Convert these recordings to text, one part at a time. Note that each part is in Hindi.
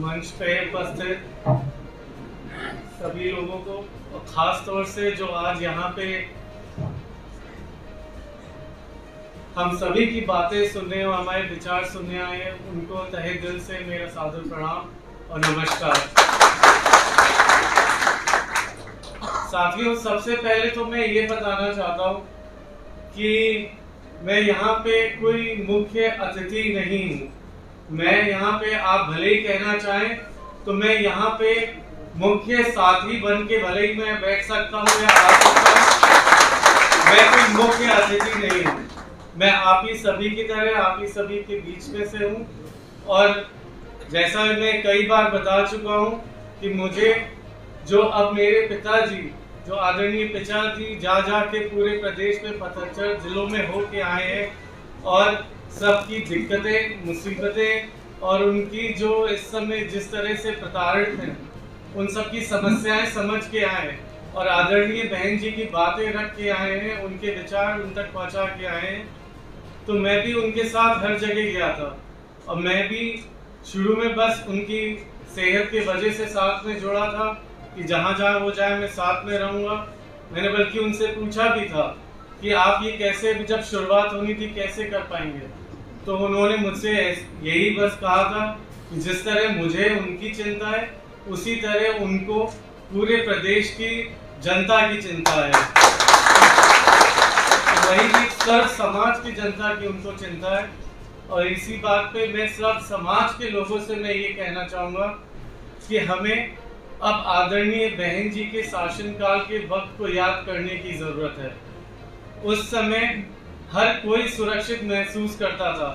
मंच पे उपस्थित सभी लोगों को, और खास तौर से जो आज यहाँ पे हम सभी की बातें सुनने और हमारे विचार सुनने आए हैं, उनको तहे दिल से मेरा सादर प्रणाम और नमस्कार। साथियों, सबसे पहले तो मैं ये बताना चाहता हूँ कि मैं यहाँ पे कोई मुख्य अतिथि नहीं हूँ। मैं यहाँ पे, आप भले ही कहना चाहें तो मैं यहाँ पे मुख्य साथी बन के भले ही मैं बैठ सकता हूँ या आ सकता हूँ, मैं कोई मुख्य अतिथि नहीं हूँ। मैं आप ही सभी की तरह आप ही सभी के बीच में से हूँ, और जैसा मैं कई बार बता चुका हूँ कि मुझे जो अब मेरे पिताजी, जो आदरणीय पिताजी जा के पूरे प्रदेश में 75 जिलों में होके आए हैं और सबकी दिक्कतें, मुसीबतें और उनकी जो इस समय जिस तरह से प्रताड़ित हैं, उन सब की समस्याएं समझ के आए हैं, और आदरणीय बहन जी की बातें रख के आए हैं, उनके विचार उन तक पहुंचा के आए हैं। तो मैं भी उनके साथ हर जगह गया था, और मैं भी शुरू में बस उनकी सेहत के वजह से साथ में जुड़ा था कि जहाँ जहाँ वो जाए मैं साथ में रहूँगा। मैंने बल्कि उनसे पूछा भी था कि आप ये कैसे, जब शुरुआत होनी थी, कैसे कर पाएंगे। तो उन्होंने मुझसे यही बस कहा था कि जिस तरह मुझे उनकी चिंता है, उसी तरह उनको पूरे प्रदेश की जनता की चिंता है। वही भी सर्व समाज की जनता की उनको चिंता है। और इसी बात पे मैं सर्व समाज के लोगों से मैं ये कहना चाहूँगा कि हमें अब आदरणीय बहन जी के शासनकाल के वक्त को याद करने की जरूरत है। उस समय हर कोई सुरक्षित महसूस करता था,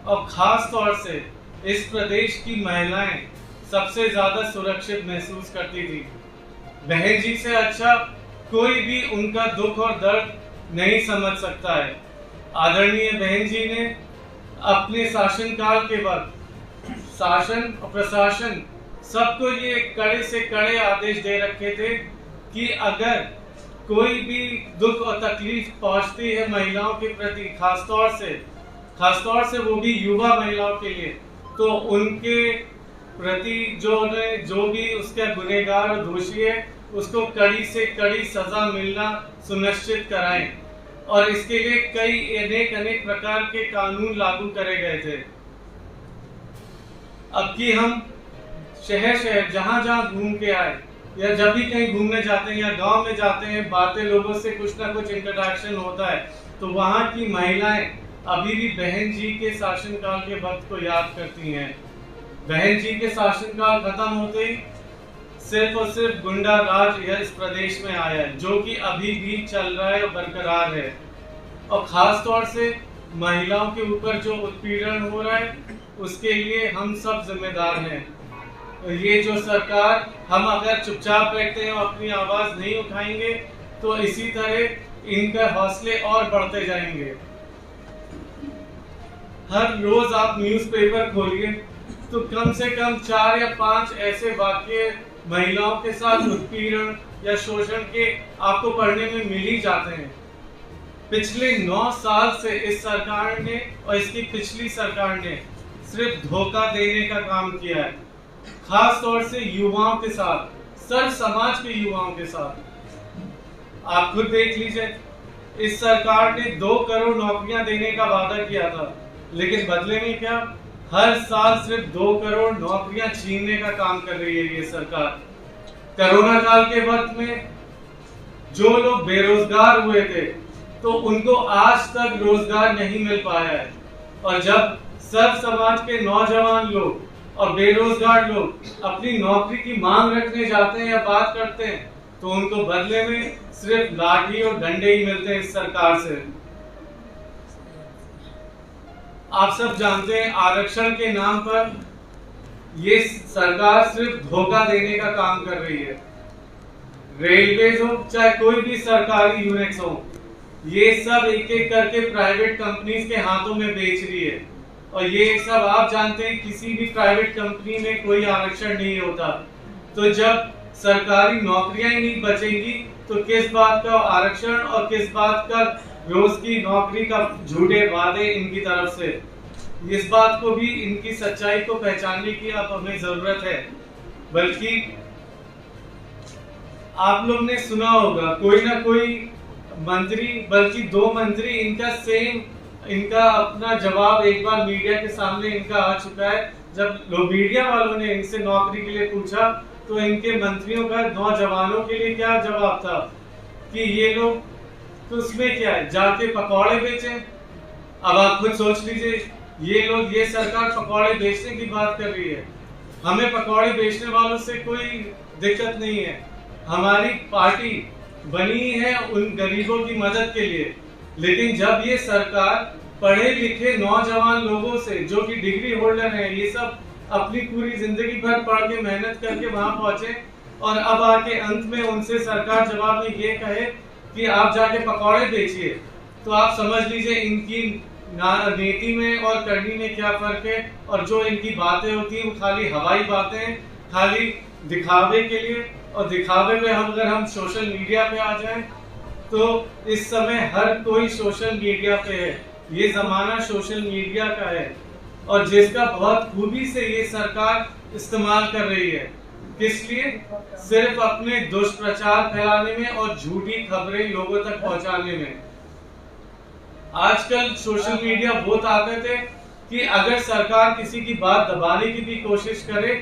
और खास तौर से इस प्रदेश की महिलाएं सबसे ज्यादा सुरक्षित महसूस करती थी। बहन जी से अच्छा कोई भी उनका दुख और दर्द नहीं समझ सकता है। आदरणीय बहन जी ने अपने शासनकाल के वक्त शासन और प्रशासन सबको ये कड़े से कड़े आदेश दे रखे थे कि अगर कोई भी दुख और तकलीफ पहुंचती है महिलाओं के प्रति, खासतौर से वो भी युवा महिलाओं के लिए, तो उनके प्रति जो भी उसका गुनहगार और दोषी है, उसको कड़ी से कड़ी सजा मिलना सुनिश्चित कराएं। और इसके लिए कई अनेक प्रकार के कानून लागू करे गए थे। अब कि हम शहर जहां घूम के आए, या जब भी कहीं घूमने जाते हैं या गांव में जाते हैं, बातें लोगों से कुछ ना कुछ इंटरेक्शन होता है, तो वहां की महिलाएं अभी भी बहन जी के शासनकाल के वक्त को याद करती हैं। बहन जी के शासनकाल खत्म होते ही सिर्फ और सिर्फ गुंडा राज यह इस प्रदेश में आया है, जो कि अभी भी चल रहा है और बरकरार है। और खास तौर से महिलाओं के ऊपर जो उत्पीड़न हो रहा है, उसके लिए हम सब जिम्मेदार हैं। ये जो सरकार, हम अगर चुपचाप बैठते हैं और अपनी आवाज नहीं उठाएंगे, तो इसी तरह इनके हौसले और बढ़ते जाएंगे। हर रोज आप न्यूज़पेपर खोलिए तो कम से कम 4 या 5 ऐसे वाक्य महिलाओं के साथ उत्पीड़न या शोषण के आपको पढ़ने में मिल ही जाते हैं। पिछले 9 साल से इस सरकार ने और इसकी पिछली सरकार ने सिर्फ धोखा देने का काम किया है, खास तौर से युवाओं के साथ, सर्व समाज के युवाओं के साथ। आप खुद देख लीजिए, इस सरकार ने 2 करोड़ नौकरियां देने का वादा किया था, लेकिन बदले में क्या, हर साल सिर्फ 2 करोड़ नौकरियां छीनने का काम कर रही है ये सरकार। कोरोना काल के वक्त में जो लोग बेरोजगार हुए थे, तो उनको आज तक रोजगार नहीं मिल पाया है। और जब सब समाज के नौजवान लोग और बेरोजगार लोग अपनी नौकरी की मांग रखने जाते हैं या बात करते हैं, तो उनको बदले में सिर्फ लाठी और डंडे ही मिलते हैं इस सरकार से। आप सब जानते हैं, आरक्षण के नाम पर ये सरकार सिर्फ धोखा देने का काम कर रही है। रेलवे हो चाहे कोई भी सरकारी यूनिट्स हो, ये सब एक एक करके प्राइवेट कंपनीज के हाथों में बेच रही है। और ये सब आप जानते हैं, किसी भी प्राइवेट कंपनी में कोई आरक्षण नहीं होता। तो जब सरकारी नौकरियां ही नहीं बचेंगी, तो किस बात का आरक्षण और किस बात का रोज की नौकरी का झूठे वादे इनकी तरफ से। इस बात को भी, इनकी सच्चाई को पहचानने की अब हमें जरूरत है। बल्कि आप लोग ने सुना होगा कोई ना कोई मंत्री, बल्कि 2 मंत्री इनका अपना जवाब एक बार मीडिया के सामने इनका आ चुका है। जब मीडिया वालों ने इनसे नौकरी के लिए पूछा तो इनके मंत्रियों का नौजवानों के लिए क्या जवाब था कि ये लोग तो उसमें क्या है, जाके पकौड़े बेचें। अब आप खुद सोच लीजिए, ये सरकार पकौड़े बेचने की बात कर रही है। हमें पकौड़े बेचने वालों से कोई दिक्कत नहीं है। हमारी पार्टी बनी है उन गरीबों की मदद के लिए। लेकिन जब ये सरकार पढ़े लिखे नौजवान लोगों से, जो कि डिग्री होल्डर हैं, ये सब अपनी पूरी जिंदगी भर पढ़ के मेहनत करके वहां पहुंचे, और अब आके अंत में उनसे सरकार जवाब में ये कहे कि आप जाके पकौड़े बेचिए, तो आप समझ लीजिए इनकी नीति में और करनी में क्या फर्क है। और जो इनकी बातें होती हैं वो खाली हवाई बातें, खाली दिखावे के लिए। और दिखावे में अगर हम सोशल मीडिया पे आ जाएं तो इस समय हर कोई सोशल मीडिया पे है। ये जमाना सोशल मीडिया का है और जिसका बहुत खूबी से ये सरकार इस्तेमाल कर रही है। किस लिए? सिर्फ अपने दुष्प्रचार फैलाने में और झूठी खबरें लोगों तक पहुंचाने में। आजकल सोशल मीडिया वो ताकत है कि अगर सरकार किसी की बात दबाने की भी कोशिश करे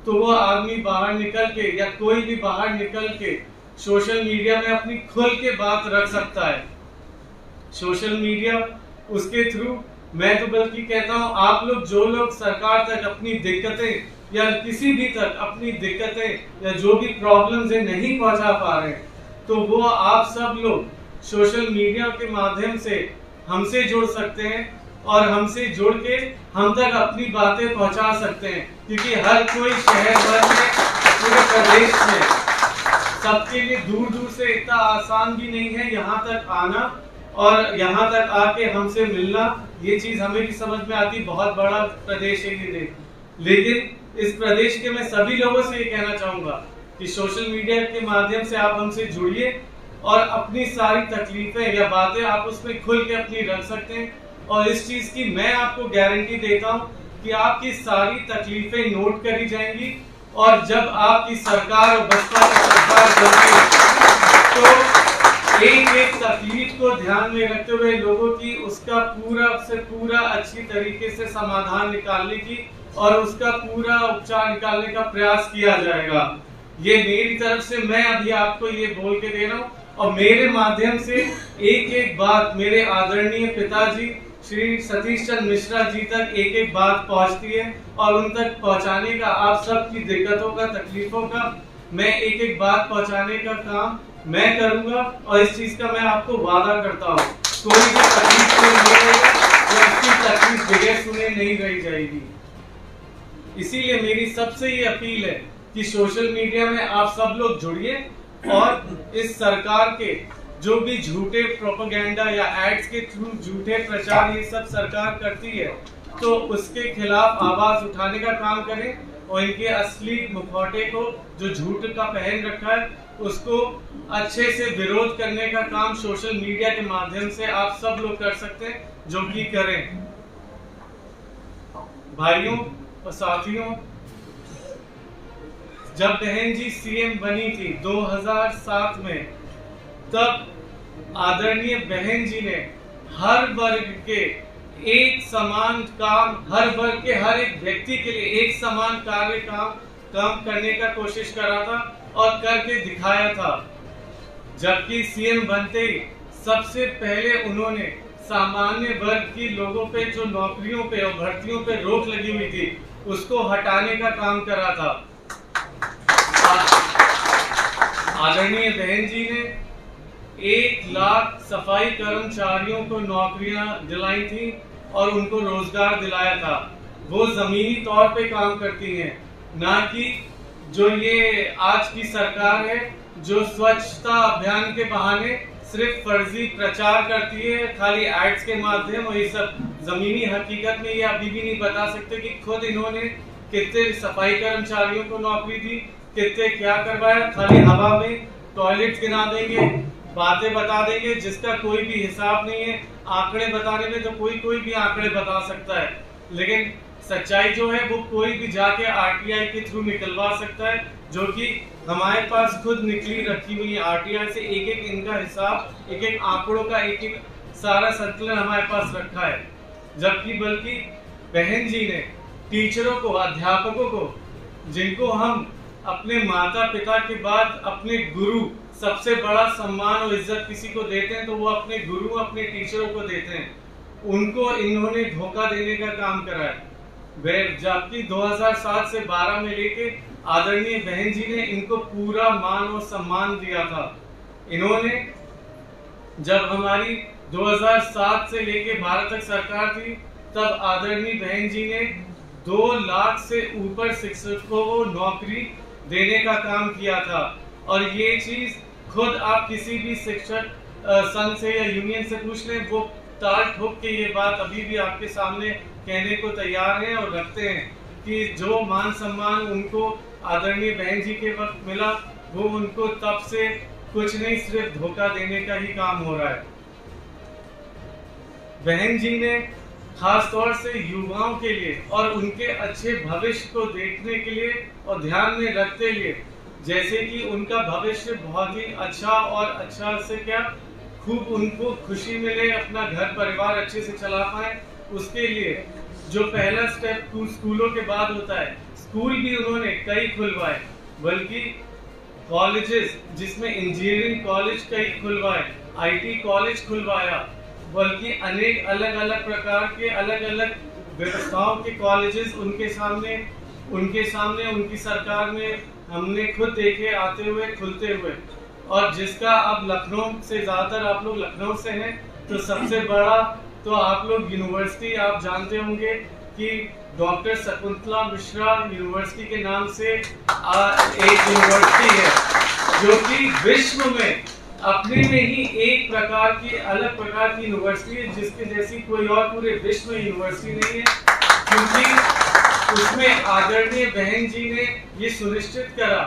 तो वो आदमी बाहर निकल के, या कोई भी बाहर निकल के सोशल मीडिया में अपनी खुल के बात रख सकता है। सोशल मीडिया उसके थ्रू, मैं तो बल्कि कहता हूँ, आप लोग जो लोग सरकार तक अपनी दिक्कतें या किसी भी तक अपनी दिक्कतें या जो भी प्रॉब्लम्स है नहीं पहुंचा पा रहे हैं, तो वो आप सब लोग सोशल मीडिया के माध्यम से हमसे जुड़ सकते हैं और हमसे जुड़ के हम तक अपनी बातें पहुंचा सकते हैं। क्योंकि हर कोई शहर भर में, पूरे प्रदेश में, सबके लिए दूर दूर से इतना आसान भी नहीं है यहाँ तक आना और यहाँ तक आके हमसे मिलना। ये चीज हमें भी समझ में आती, बहुत बड़ा प्रदेश है ये। लेकिन इस प्रदेश के मैं सभी लोगों से ये कहना चाहूंगा कि सोशल मीडिया के माध्यम से आप हमसे जुड़िए और अपनी सारी तकलीफें या बातें आप उसमें खुल के अपनी रख सकते हैं। और इस चीज की मैं आपको गारंटी देता हूं कि आपकी सारी तकलीफें नोट करी जाएंगी और जब आपकी सरकार और बसपा की सरकार बनती तो एक एक तकलीफ को ध्यान में रखते हुए लोगों की उसका पूरा से पूरा अच्छी तरीके से समाधान निकालने की और उसका पूरा उपचार निकालने का प्रयास किया जाएगा। ये मेरी तरफ से मैं अभी आपको ये बोल के दे रहा हूँ और मेरे माध्यम से एक एक बात मेरे आदरणीय पिताजी श्री सतीश चंद्र मिश्रा जी तक एक एक बात पहुंचती है और उन तक पहुंचाने का, आप सब की दिक्कतों का, तकलीफों का मैं एक एक बात पहुंचाने का काम मैं करूंगा। और इस चीज का मैं आपको वादा करता हूँ, कोई भी तकलीफ नहीं रहेगा तो उसकी तकलीफ बगैर सुने नहीं रही जाएगी। इसीलिए मेरी सबसे ये अपील है कि सोशल मीडिया में आप सब लोग जुड़िए और इस सरकार के जो भी झूठे प्रोपेगेंडा या एड्स के थ्रू झूठे प्रचार ये सब सरकार करती है तो उसके खिलाफ आवाज उठाने का काम करें और इनके असली मुखौटे को, जो झूठ का पहन रखा है, उसको अच्छे से विरोध करने का काम सोशल मीडिया के माध्यम से आप सब लोग कर सकते हैं, जो कि करें। भाइयों और साथियों, जब बहन जी सीएम बनी थी 2007 में, तब आदरणीय बहन जी ने हर वर्ग के एक समान काम, हर वर्ग के हर एक व्यक्ति के लिए एक समान कार्य काम करने का कोशिश करा था और करके दिखाया था। जबकि सीएम बनते ही सबसे पहले उन्होंने सामान्य वर्ग की लोगों पे जो नौकरियों पे और भर्तियों पे रोक लगी हुई थी उसको हटाने का काम करा था। आदरणीय बहन जी ने 1 लाख सफाई कर्मचारियों को नौकरियां दिलाई थी और उनको रोजगार दिलाया था। वो जमीनी तौर पे काम करती हैं, ना कि जो ये आज की सरकार है जो स्वच्छता अभियान के बहाने सिर्फ फर्जी प्रचार करती है, खाली एड्स के माध्यम। और ये सब जमीनी हकीकत में ये अभी भी नहीं बता सकते कि खुद इन्होंने कितने सफाई कर्मचारियों को नौकरी दी, कितने क्या करवाया। खाली हवा में टॉयलेट गिना देंगे, बातें बता देंगे जिसका कोई भी हिसाब नहीं है। आंकड़े बताने में तो कोई भी आंकड़े बता सकता है, लेकिन सच्चाई जो है वो कोई भी जाके आरटीआई के थ्रू निकलवा सकता है, जो कि हमारे पास खुद निकली रखी हुई है आरटीआई से। एक एक इनका हिसाब, एक एक आंकड़ों का एक एक सारा संकलन हमारे पास रखा है। जबकि बल्कि बहन जी ने टीचरों को, अध्यापकों को, जिनको हम अपने माता पिता के बाद अपने गुरु, सबसे बड़ा सम्मान और इज्जत किसी को देते हैं तो वो अपने गुरु, अपने टीचरों को देते हैं, उनको इन्होंने धोखा देने का काम करा है। जबकि 2007 से 12 में लेके आदरणीय बहन जी ने इनको पूरा मान और सम्मान दिया था। इन्होंने जब हमारी 2007 से लेके 12 तक सरकार थी, तब आदरणीय बहन जी ने 2 लाख से ऊपर शिक्षकों को नौकरी देने का काम किया था। और ये चीज खुद आप किसी भी शिक्षक संघ से या यूनियन से पूछ लें, वो ताल ठोक के ये बात अभी भी आपके सामने कहने को तैयार हैं और रखते हैं कि जो मान सम्मान उनको आदरणीय बहन जी के वक्त मिला, वो उनको तब से कुछ नहीं, सिर्फ धोखा देने का ही काम हो रहा है। बहन जी ने खास तौर से युवाओं के लिए और उनके अच्छे भविष्य को देखने के लिए और ध्यान में रखते हुए, जैसे कि उनका भविष्य बहुत ही अच्छा और अच्छा से क्या खूब उनको खुशी मिले, अपना घर परिवार अच्छे से चला पाए, उसके लिए जो पहला स्टेप स्कूलों के बाद होता है, स्कूल भी उन्होंने कई खुलवाए, बल्कि कॉलेजेस जिसमें इंजीनियरिंग कॉलेज कई खुलवाए, आईटी कॉलेज खुलवाया, बल्कि अनेक अलग अलग प्रकार के अलग अलग व्यवस्थाओं के कॉलेजेस उनके सामने उनकी सरकार में हमने खुद देखे आते हुए, खुलते हुए। और जिसका अब लखनऊ से, ज़्यादातर आप लोग लखनऊ से हैं, तो सबसे बड़ा तो आप लोग यूनिवर्सिटी आप जानते होंगे कि डॉक्टर शकुंतला मिश्रा यूनिवर्सिटी के नाम से एक यूनिवर्सिटी है, जो कि विश्व में अपने में ही एक प्रकार की अलग प्रकार की यूनिवर्सिटी है, जिसके जैसी कोई और पूरे विश्व में यूनिवर्सिटी नहीं है। क्योंकि उसमें आदरणीय बहन जी ने ये सुनिश्चित करा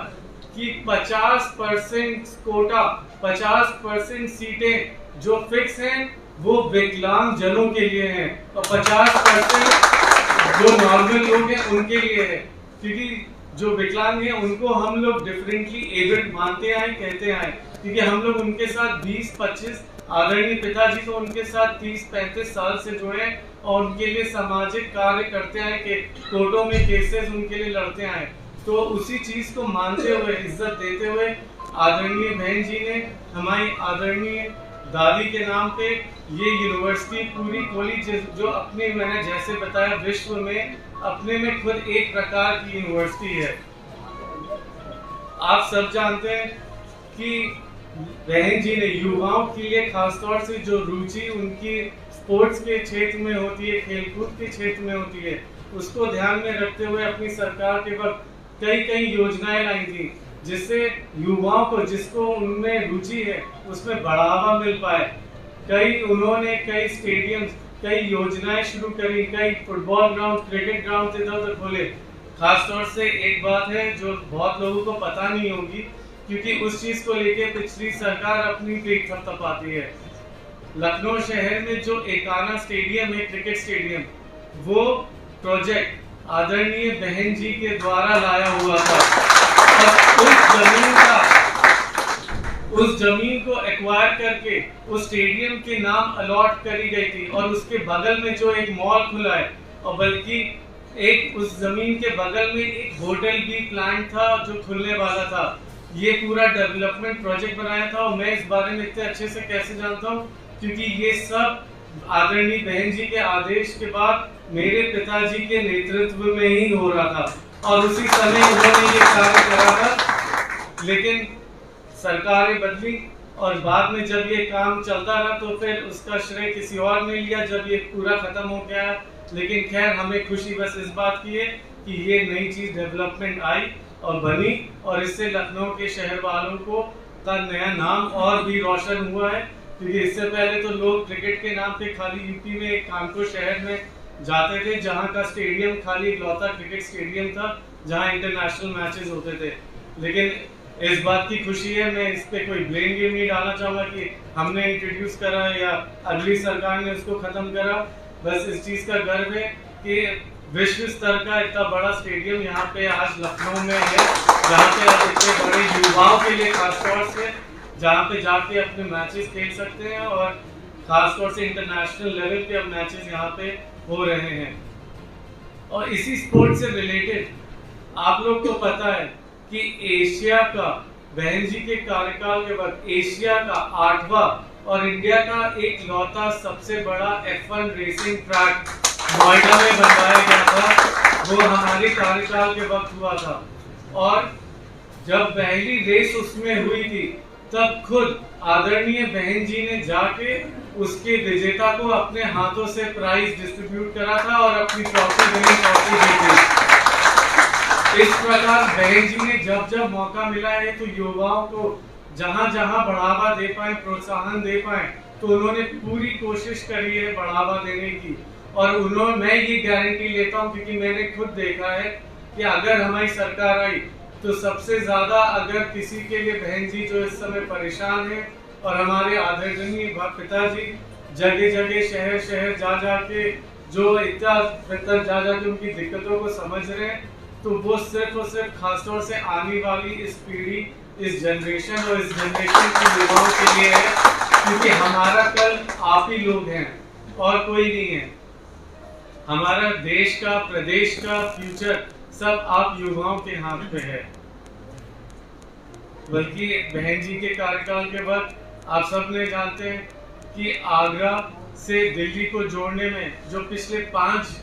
कि 50% कोटा, 50% सीटें जो फिक्स हैं वो विकलांग जनों के लिए हैं, और 50% जो नॉर्मल लोग हैं उनके लिए है। क्योंकि जो विकलांग हैं उनको हम लोग डिफरेंटली एबल्ड मानते आए, कहते आए, क्योंकि हम लोग उनके साथ 20-25 आदरणीय पिताजी तो उनके साथ 30-35 साल से जुड़े और उनके लिए सामाजिक कार्य करते आए, के कोर्टों में केसेस उनके लिए लड़ते आए। तो उसी चीज को मानते हुए, इज्जत देते हुए आदरणीय बहन जी ने हमारी आदरणीय दादी के नाम पे ये यूनिवर्सिटी पूरी खोली, जो अपने, मैंने जैसे बताया, विश्व में अपने में खुद एक प्रकार की यूनिवर्सिटी है। आप सब जानते हैं कि बहन जी ने युवाओं के लिए खासतौर से जो रुचि उनकी स्पोर्ट्स के क्षेत्र में होती है, खेलकूद के क्षेत्र में होती है, उसको ध्यान में रखते हुए अपनी सरकार के वक्त कई योजनाएं लाई थी, जिससे युवाओं को, जिसको उनमें रुचि है, उसमें बढ़ावा मिल पाए। उन्होंने कई स्टेडियम, कई योजनाएं शुरू करी, कई फुटबॉल ग्राउंड, क्रिकेट ग्राउंड इधर खोले। खासतौर से एक बात है जो बहुत लोगों को पता नहीं होगी, क्योंकि उस चीज को लेके पिछली सरकार अपनी पीठ थपथपाती है। लखनऊ शहर में जो एकाना स्टेडियम है, क्रिकेट स्टेडियम, वो प्रोजेक्ट आदरणीय बहन जी के द्वारा लाया हुआ था। और उस जमीन को एक्वायर करके उस स्टेडियम के नाम अलॉट करी गई थी, और उसके बगल में जो एक मॉल खुला है, और बल्कि एक उस जमीन के बगल में एक होटल भी प्लान था जो खुलने वाला था। ये पूरा डेवलपमेंट प्रोजेक्ट बनाया था, और मैं इस बारे में इतने अच्छे से कैसे जानता हूँ, क्योंकि ये सब आदरणीय बहन जी के आदेश के बाद मेरे पिताजी के नेतृत्व में ही हो रहा था, और उसी समय उन्होंने ये कार्य करा था। लेकिन सरकारें बदली, और बाद में जब ये काम चलता रहा तो फिर उसका श्रेय किसी और ने लिया जब ये पूरा खत्म हो गया। लेकिन खैर, हमें खुशी बस इस बात की है कि ये नई चीज डेवलपमेंट आई और बनी, और इससे लखनऊ के शहर वालों को का नया नाम और भी रोशन हुआ है। क्योंकि इससे पहले तो लोग क्रिकेट के नाम पे खाली यूपी में कानपुर शहर में जाते थे, जहाँ का स्टेडियम खाली इकलौता क्रिकेट स्टेडियम था जहाँ इंटरनेशनल मैचेस होते थे। लेकिन इस बात की खुशी है, मैं इस पे कोई ब्लेम गेम नहीं डालना चाहूँगा कि हमने इंट्रोड्यूस करा या अगली सरकार ने उसको खत्म करा। बस इस चीज़ का गर्व है कि विश्व स्तर का इतना बड़ा स्टेडियम यहाँ पे आज लखनऊ में है, जहाँ पे आप इतने बड़े युवाओं के लिए खासतौर से जहाँ पे जाके अपने मैचेस खेल सकते हैं और खासतौर से इंटरनेशनल लेवल पे अब मैचेस यहाँ पे हो रहे हैं। और इसी स्पोर्ट से रिलेटेड आप लोग को पता है कि एशिया का बहन जी के कार्यकाल के वक्त एशिया का 8वां और इंडिया का एक लौता सबसे बड़ा F1 रेसिंग ट्रैक नोएडा में बनवाया गया था, वो हमारे कार्यकाल के वक्त हुआ था। और जब पहली रेस उसमें हुई थी तब खुद आदरणीय बहन जी ने जाके उसके विजेता को अपने हाथों से प्राइज डिस्ट्रीब्यूट करा था और अपनी ट्रॉफी दी थी। इस प्रकार बहन जी ने जब जब मौका मिला है तो युवाओं को जहां जहां बढ़ावा दे पाए, प्रोत्साहन दे पाए, तो उन्होंने पूरी कोशिश करी है बढ़ावा देने की। और मैं ये गारंटी लेता हूं क्योंकि मैंने खुद देखा है कि अगर हमारी सरकार आई तो सबसे ज्यादा अगर किसी के लिए बहन जी जो इस समय परेशान है और हमारे आदरणीय पिताजी जगह जगह शहर शहर जा जाके जो इतना बेहतर जा जाके उनकी दिक्कतों को समझ रहे हैं, तो वो सिर्फ और सिर्फ खासतौर से आने वाली इस पीढ़ी, इस जनरेशन और इस जनरेशन के युवाओं के लिए है, क्योंकि हमारा कल आप ही लोग हैं और कोई नहीं है। हमारा देश का, प्रदेश का फ्यूचर सब आप युवाओं के हाथ पे है। बल्कि बहन जी के कार्यकाल के वक्त आप सब ने जानते हैं कि आगरा से दिल्ली को जोड़ने में जो पिछले 5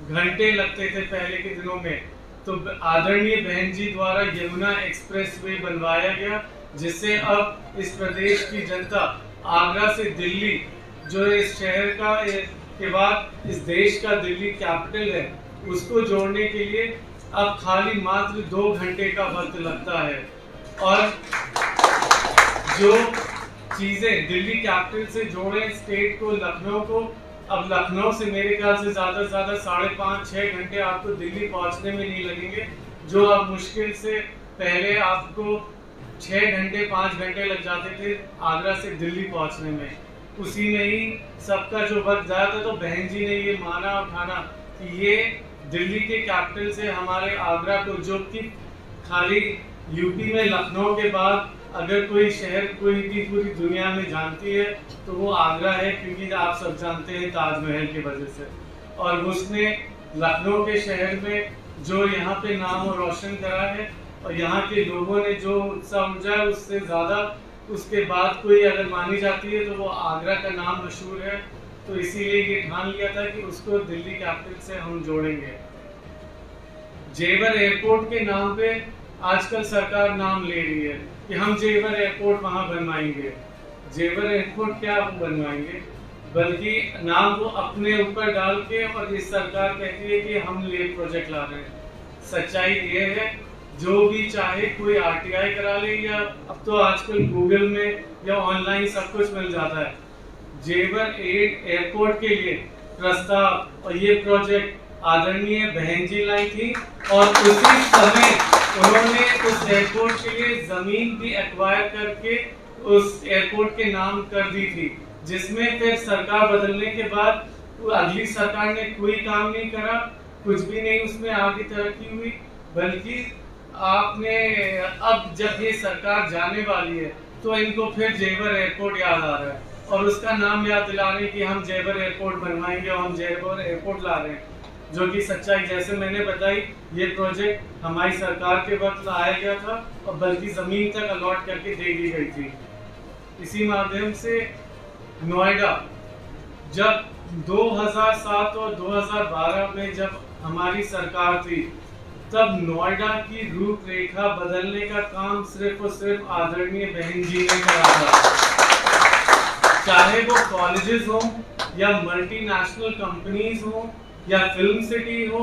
घंटे लगते थे पहले के दिनों में, तो आदरणीय बहन जी द्वारा यमुना एक्सप्रेसवे बनवाया गया, जिससे अब इस प्रदेश की जनता आगरा से दिल्ली जो इस शहर का के बाद इस देश का दिल्ली कैपिटल है, उसको जोड़ने के लिए अब खाली मात्र 2 घंटे का वक्त लगता है। और जो चीजें दिल्ली कैपिटल से जोड़े स्टेट को, लखनऊ को, अब लखनऊ से मेरे ख्याल से ज्यादा 5.5-6 घंटे आपको दिल्ली पहुंचने में नहीं लगेंगे, जो अब मुश्किल से पहले आपको 6 घंटे 5 घंटे लग जाते थे आगरा से दिल्ली पहुंचने में। उसी में ही सबका जो वक्त जाया था, तो बहन जी ने ये माना और ठाना कि ये दिल्ली के कैपिटल से हमारे आगरा को, जो कि खाली यूपी में लखनऊ के बाद अगर कोई शहर कोई भी पूरी दुनिया में जानती है तो वो आगरा है, क्योंकि आप सब जानते हैं ताजमहल की वजह से। और उसने लखनऊ के शहर में जो यहाँ पे नाम रोशन करा है और यहाँ के लोगों ने जो उत्साह ऊर्जा है, उससे ज़्यादा उसके बाद कोई अगर मानी जाती है तो वो आगरा का नाम मशहूर है। तो इसीलिए ये ठान लिया था कि उसको दिल्ली कैपिटल से हम जोड़ेंगे। जेवर एयरपोर्ट के नाम पे आजकल सरकार नाम ले रही है कि हम जेवर एयरपोर्ट वहां बनवाएंगे। जेवर एयरपोर्ट क्या बनवाएंगे, बल्कि नाम वो अपने ऊपर डाल के, और इस सरकार कहती है कि हम ये प्रोजेक्ट ला रहे हैं। सच्चाई ये है, जो भी चाहे कोई RTI करा ले, या अब तो आजकल गूगल में या ऑनलाइन सब कुछ मिल जाता है। जेवर एयरपोर्ट के लिए प्रस्ताव और ये प्रोजेक्ट आदरणीय बहन जी लाई थी, और उसी समय उन्होंने उस एयरपोर्ट के लिए जमीन भी एक्वायर करके उस एयरपोर्ट के नाम कर दी थी, जिसमें फिर सरकार बदलने के बाद अगली सरकार ने कोई काम नहीं करा, कुछ भी नहीं उसमें आगे तरक्की हुई। बल्कि आपने अब जब ये सरकार जाने वाली है तो इनको फिर जेवर एयरपोर्ट याद आ रहा है और उसका नाम याद दिला रहे हैं कि हम जेवर एयरपोर्ट बनवाएंगे और हम जेवर एयरपोर्ट ला रहे हैं। जो कि सच्चाई जैसे मैंने बताई, ये प्रोजेक्ट हमारी सरकार के वक्त लाया गया था और बल्कि जमीन तक अलॉट करके दे दी गई थी। इसी माध्यम से नोएडा जब 2007 और 2012 में जब हमारी सरकार थी, तब नोएडा की रूपरेखा बदलने का काम सिर्फ और सिर्फ आदरणीय बहन जी ने करा था। चाहे वो कॉलेजेस हो या मल्टीनेशनल कंपनीज हो या फिल्म सिटी हो,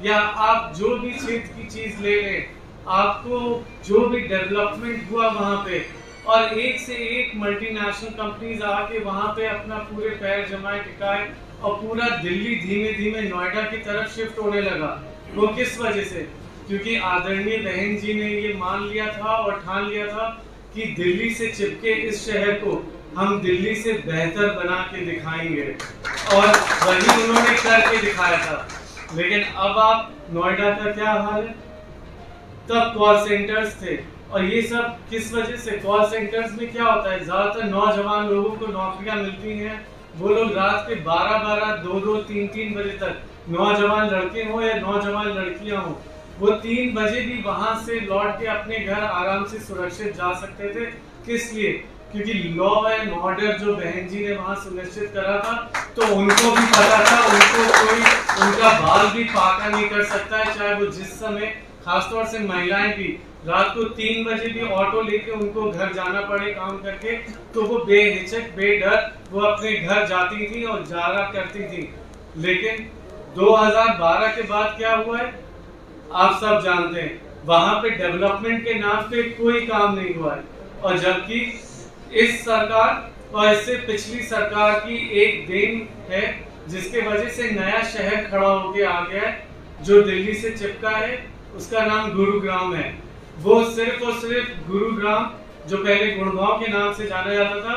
या आप जो भी क्षेत्र की चीज ले लें, आपको जो भी डेवलपमेंट हुआ वहां पे, और एक से एक मल्टीनेशनल कंपनीज आके वहां पे अपना पूरे पैर जमाए टिकाए, और पूरा दिल्ली धीमे धीमे नोएडा की तरफ शिफ्ट होने लगा। वो किस वजह से? क्योंकि आदरणीय बहन जी ने ये मान लिया था और ठान लिया था कि दिल्ली से चिपके इस शहर को हम दिल्ली से बेहतर बना के दिखाएंगे, और वही उन्होंने करके दिखाया था। लेकिन अब आप नोएडा का क्या हाल है। तब कॉल सेंटर्स थे, और ये सब किस वजह से, कॉल सेंटर्स में क्या होता है, ज्यादातर नौजवान लोगों को नौकरियां मिलती हैं, वो लोग रात के 12-12, 2-2, 3-3 बजे तक, नौजवान लड़के हो या नौजवान लड़कियां हो, वो 3 बजे भी वहां से लौट के अपने घर आराम से सुरक्षित जा सकते थे। किस लिए? क्योंकि लॉ एंड ऑर्डर जो बहन जी ने वहां सुनिश्चित करा था, तो उनको भी पता था, उनको कोई उनका बाल भी पाका नहीं कर सकता है, चाहे वो जिस समय, खासतौर से महिलाएं भी रात को 3 बजे भी ऑटो लेके उनको घर जाना पड़े काम करके, तो वो बेहिचक बेडर वो अपने घर जाती थी और जाया करती थी। लेकिन 2012 के बाद क्या हुआ है आप सब जानते हैं, वहां पे डेवलपमेंट के नाम पे कोई काम नहीं हुआ है। और जबकि इस सरकार और इससे पिछली सरकार की एक देन है, जिसके वजह से नया शहर खड़ा होके आ गया है जो दिल्ली से चिपका है, उसका नाम गुरुग्राम है। वो सिर्फ और सिर्फ गुरुग्राम, जो पहले गुड़गांव के नाम से जाना जाता था,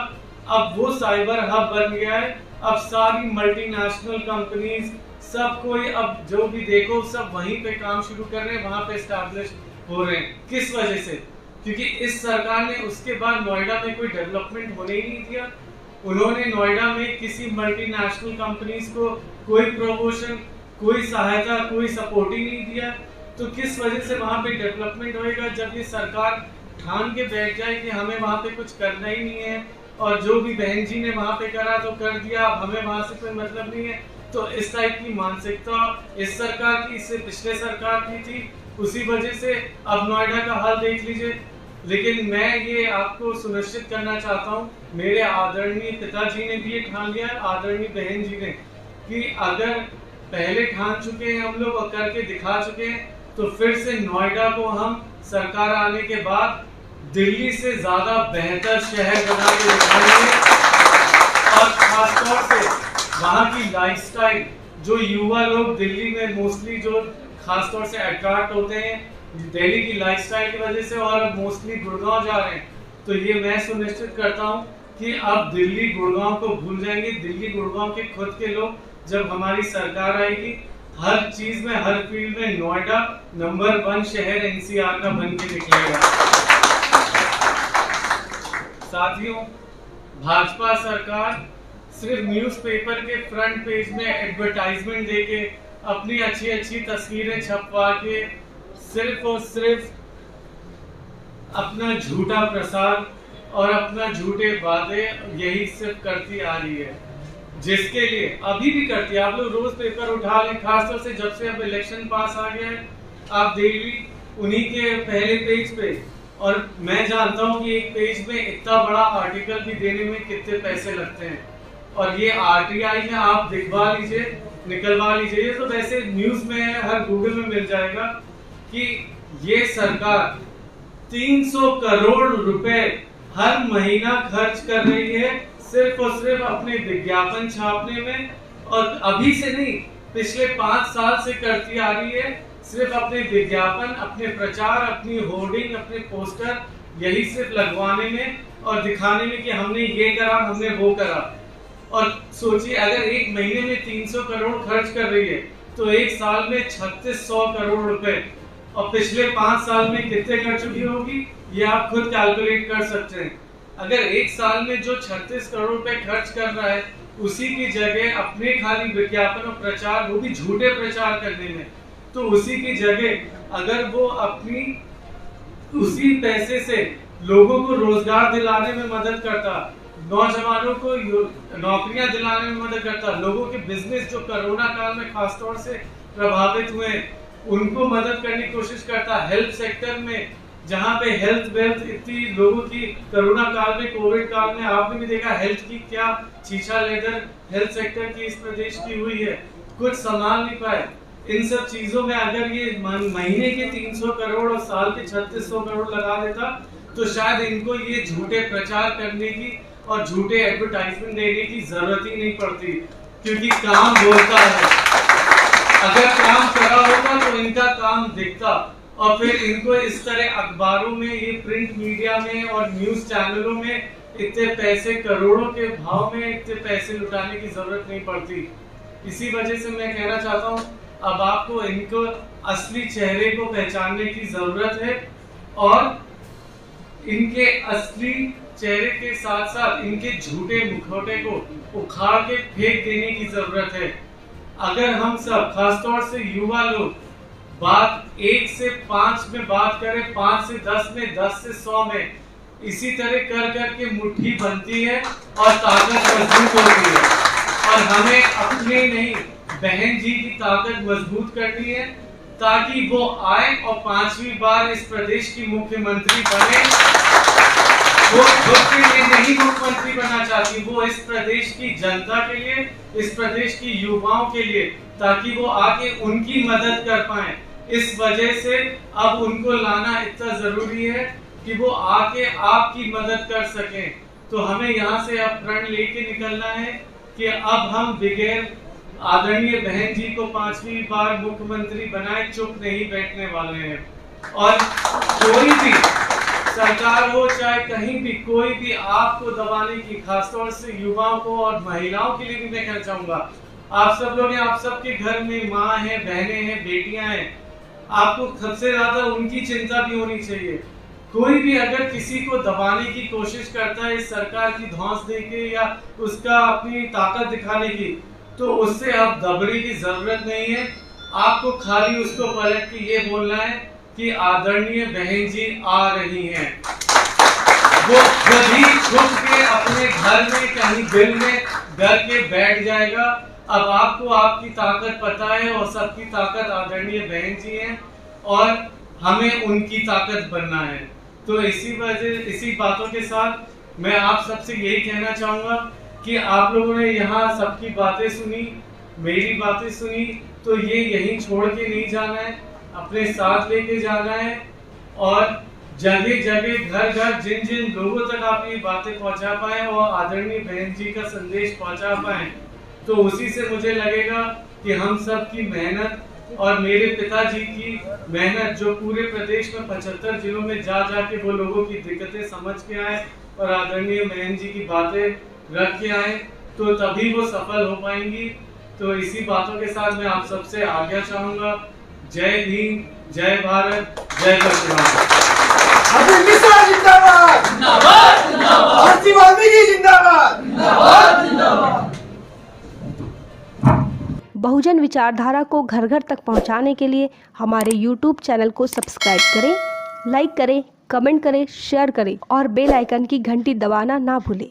अब वो साइबर हब बन गया है। अब सारी मल्टीनेशनल कंपनीज, सब कोई, अब जो भी देखो सब वहीं पे काम शुरू कर रहे हैं, वहां पे एस्टैब्लिश हो रहे हैं। किस वजह से? क्योंकि इस सरकार ने उसके बाद नोएडा में कोई डेवलपमेंट होने ही नहीं दिया। उन्होंने नोएडा में किसी मल्टीनेशनल कंपनीज को कोई प्रमोशन, कोई सहायता, कोई सपोर्ट ही नहीं दिया। तो किस वजह से वहां पे डेवलपमेंट होएगा, जब ये सरकार ठान के बैठ जाए कि हमें वहां पे कुछ करना ही नहीं है, और जो भी बहन जी ने वहां पे करा तो कर दिया, अब हमें वहां से कोई मतलब नहीं है। तो इस टाइप की मानसिकता इस सरकार की, इससे पिछले सरकार की थी, उसी वजह से अब नोएडा का हाल देख लीजिए। लेकिन मैं ये आपको सुनिश्चित करना चाहता हूँ, मेरे आदरणीय पिताजी ने भी ये ठान लिया, आदरणीय बहन जी ने, कि अगर पहले ठान चुके हैं हम लोग और करके दिखा चुके हैं, तो फिर से नोएडा को हम सरकार आने के बाद दिल्ली से ज्यादा बेहतर शहर बना के दिखाएंगे। और खासतौर से वहाँ की लाइफस्टाइल, जो युवा लोग दिल्ली में मोस्टली जो खासतौर से अट्रैक्ट होते हैं दिल्ली की लाइफस्टाइल की वजह से, और मोस्टली गुड़गांव जा रहे हैं, तो ये मैं सुनिश्चित करता हूँ कि अब दिल्ली गुड़गांव को भूल जाएंगे। दिल्ली गुड़गांव के खुद के लोग, जब हमारी सरकार आएगी, हर चीज में, हर फील्ड में नोएडा नंबर 1 शहर एनसीआर का बन के निकलेगा। साथियों, भाजपा सरकार सिर्फ न्यूज़पेपर के फ्रंट पेज में एडवर्टाइजमेंट देके, अपनी अच्छी अच्छी तस्वीरें छपवा के, सिर्फ और सिर्फ अपना झूठा प्रसार और अपना झूठे वादे यही सिर्फ करती आ रही है, जिसके लिए अभी भी करती है। आप लोग रोज पेपर उठा लें, खासतौर से जब से अब इलेक्शन पास आ गया है, आप डेली उन्हीं के पहले पेज पे, और मैं जानता हूं कि एक पेज में इतना बड़ा आर्टिकल भी देने में कितने पैसे लगते हैं। और ये आरटीआई में आप दिखवा लीजिए, निकलवा लीजिए, ये तो वैसे न्यूज में है, हर गूगल में मिल जाएगा कि ये सरकार 300 करोड़ रुपए हर महीना खर्च कर रही है सिर्फ और सिर्फ अपने विज्ञापन छापने में। और अभी से नहीं, पिछले 5 साल से करती आ रही है, सिर्फ अपने विज्ञापन, अपने प्रचार, अपनी होर्डिंग, अपने पोस्टर, यही सिर्फ लगवाने में और दिखाने में कि हमने ये करा, हमने वो करा। और सोचिए, अगर एक महीने में 300 करोड़ खर्च कर रही है, तो एक साल में 3600 करोड़ रुपए, और पिछले 5 साल में कितने कर चुकी होगी, ये आप खुद कैलकुलेट कर सकते हैं। अगर एक साल में जो 36 करोड़ रुपए खर्च कर रहा है, उसी की जगह अपने खाली विज्ञापन और प्रचार, वो भी झूठे प्रचार करने में, तो उसी की जगह अगर वो अपनी उसी पैसे से लोगों को रोजगार दिलाने में मदद करता, नौजवानों को नौकरियां दिलाने में मदद करता, लोगों के बिजनेस जो कोरोना काल में खासतौर से प्रभावित हुए उनको मदद करने की कोशिश करता, हेल्थ सेक्टर में जहां पे हेल्थ वेल्थ इतनी लोगों की कोरोना काल में, कोविड काल में आपने भी देखा हेल्थ की क्या छीछा लेदर हेल्थ सेक्टर की इस प्रदेश की हुई है, कुछ संभाल नहीं पाए। इन सब चीजों में अगर ये महीने के 300 करोड़ और साल के 3600 करोड़ लगा देता, तो शायद इनको ये झूठे प्रचार करने की और झूठे एडवर्टाइजमेंट देने की जरूरत ही नहीं पड़ती, क्योंकि काम बोलता है। अगर काम करा होता तो इनका काम दिखता, और फिर इनको इस तरह अखबारों में, ये प्रिंट मीडिया में और न्यूज चैनलों में इतने पैसे, करोड़ों के भाव में इतने पैसे लुटाने की जरूरत नहीं पड़ती। इसी वजह से मैं कहना चाहता हूँ अब आपको इनको असली चेहरे को पहचानने की जरूरत है और इनके असली चेहरे के साथ साथ इनके झूठे मुखौटे को उखाड़ के फेंक देने की जरूरत है। अगर हम सब, खासतौर से युवा लोग, बात 1 से 5 में बात करें, 5 से 10 में, 10 से 100 में, इसी तरह कर करके मुट्ठी बनती है और ताकत मजबूत होती है। और हमें अपने नहीं, बहन जी की ताकत मजबूत करनी है ताकि वो आए और 5वीं बार इस प्रदेश की मुख्यमंत्री बने। वो खुद के लिए नहीं मुख्यमंत्री बनना चाहती, वो इस प्रदेश की जनता के लिए, इस प्रदेश की युवाओं के लिए, ताकि वो आके उनकी मदद कर पाए। इस वजह से अब उनको लाना इतना जरूरी है कि वो आके आपकी मदद कर सकें। तो हमें यहाँ से अब प्रण लेके निकलना है कि अब हम बगैर आदरणीय बहन जी को 5वीं बार मुख्यमंत्री बनाए चुप नहीं बैठने वाले हैं। और कोई भी सरकार हो, चाहे कहीं भी, कोई भी आपको दबाने की, खासतौर से युवाओं को और महिलाओं के लिए भी मैं कहना चाहूंगा, आप सब लोग हैं, आप सबके घर में माँ है, बहनें हैं, बेटियां हैं, आपको सबसे ज्यादा उनकी चिंता भी होनी चाहिए। कोई भी अगर किसी को दबाने की कोशिश करता है इस सरकार की धौंस देके या उसका अपनी ताकत दिखाने की, तो उससे अब दबने की जरूरत नहीं है। आपको खाली उसको पलट के ये बोलना है कि आदरणीय बहन जी आ रही हैं। वो खुद ही छुप के अपने घर में कहीं दिल में डर के बैठ जाएगा। अब आपको आपकी ताकत पता है और सबकी ताकत आदरणीय बहन जी हैं और हमें उनकी ताकत बनना है। तो इसी बातों के साथ मैं आप सबसे यही कहना चाहूंगा कि आप लोगों ने यहाँ सबकी बातें सुनी, मेरी बातें सुनी, तो ये यहीं छोड़ के नहीं जाना है, अपने साथ लेके जाना है और जगह जगह, घर घर, जिन जिन लोगों तक आप ये बातें पहुंचा पाए और आदरणीय बहन जी का संदेश पहुंचा पाए, तो उसी से मुझे लगेगा कि हम सब की मेहनत और मेरे पिताजी की मेहनत, जो पूरे प्रदेश में 75 जिलों में जा के वो लोगों की दिक्कतें समझ के आए और आदरणीय बहन जी की बातें रख के आए, तो तभी वो सफल हो पाएंगी। तो इसी बातों के साथ मैं आप सबसे आज्ञा चाहूंगा। जय भीम, जय भारत, जय जिंदाबाद। बहुजन विचारधारा को घर घर तक पहुंचाने के लिए हमारे YouTube चैनल को सब्सक्राइब करें, लाइक करें, कमेंट करें, शेयर करें और बेल आइकन की घंटी दबाना ना भूलें।